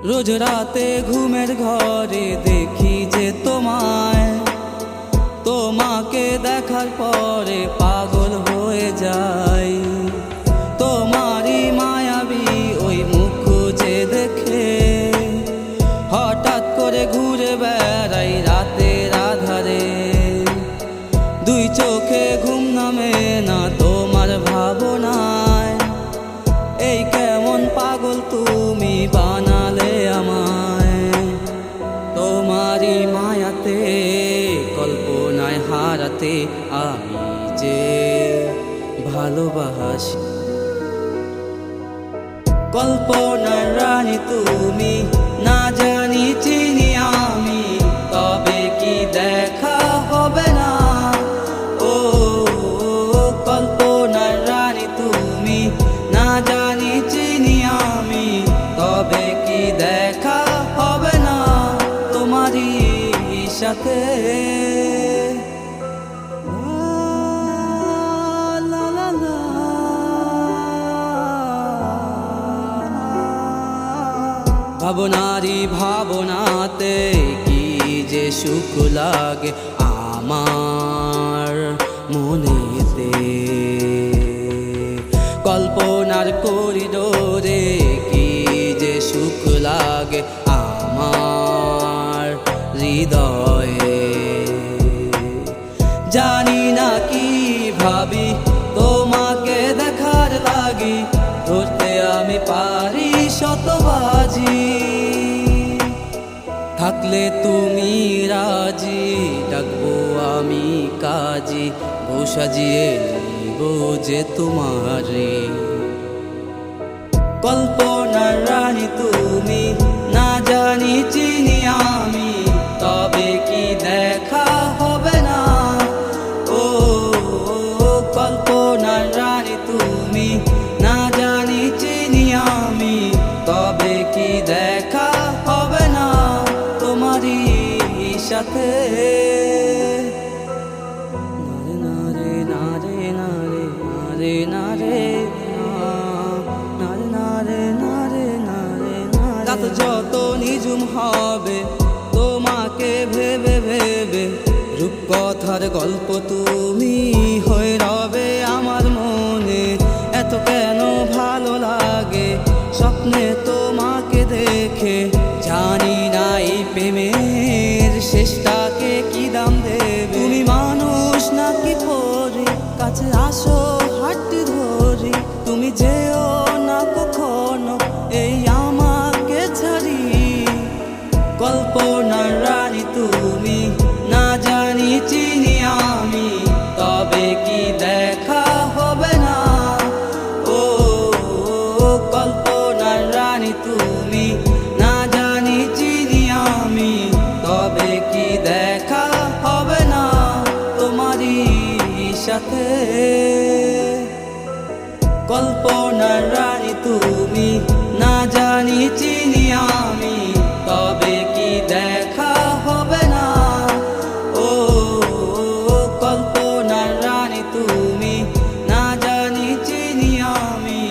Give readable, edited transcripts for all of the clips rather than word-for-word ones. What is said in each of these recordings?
রোজ রাতে ঘুমের ঘরে দেখি যে তোমাকে দেখার পরে পাগল হয়ে যাই। তোমারই মায়াবী ওই মুখ খুঁজে দেখে হঠাৎ করে ঘুরে বেড়াই রাতের আধারে। দুই চোখে ঘুম নামে না তোমার ভাবনায়। এই কেমন পাগল তুমি বানালে আমায়। তোমারই মায়াতে কল্পনায় হারাতে আমি যে ভালোবাসি। কল্পনার রানী তুমি, না জানি চিনি আমি, তবে কি দেখা হবে না? ও কল্পনার রানী তুমি, না জানি চিনি আমি, তবে কি দেখা হবে না তোমারই সাথে? ভাবনারি ভাবনাতে কি যে সুখ লাগে আমার মনেতে। কল্পনার করিডোরে কি যে সুখ লাগে আমার হৃদয়ে। জানি না কি ভাবি তোমাকে দেখার লাগি, ধরতে আমি পারি শতবাজি। থাকলে তুমি রাজি, ডাকবো আমি কাজী, বউ সাজিয়ে নিব যে তোমারে। কল্পনার রানী তুমি, না জানি চিনি আমি, তবে কি দেখা হবে না? ও কল্পনার রানী তুমি, না জানি চিনি আমি, তবে কি দেখা হবে না তোমারই সাথে? নারে নারে নারে নারে নারে নারে নারে নারে নারে। রাত যত নিঝুম হবে তোমাকে ভেবে ভেবে, রূপকথার গল্প তুমি হয়ে রবে আমার মনে। এত কেন ভালো লাগে স্বপ্নে তোমাকে দেখে, জানি না এই প্রেমের শেষটাকে কি দাম দেবে। তুমি মানুষ নাকি পরি, কাছে আসো হাতটি ধরি, তুমি যেও না কখনো এই আমাকে ছাড়ি। কল্পনার রানী তুমি, না জানি চিনি আমি, তবে কি দেখা হবে না? ও কল্পনার রানী তুমি, না জানি চিনি আমি, তবে কি দেখা হবে না তোমারই সাথে? কল্পনার রানী তুমি, না জানি চিনি আমি, তবে কি দেখা হবে না? ও কল্পনার রানী তুমি, না জানি চিনি আমি,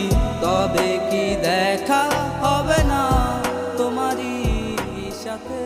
তবে কি দেখা হবে না তোমারই সাথে?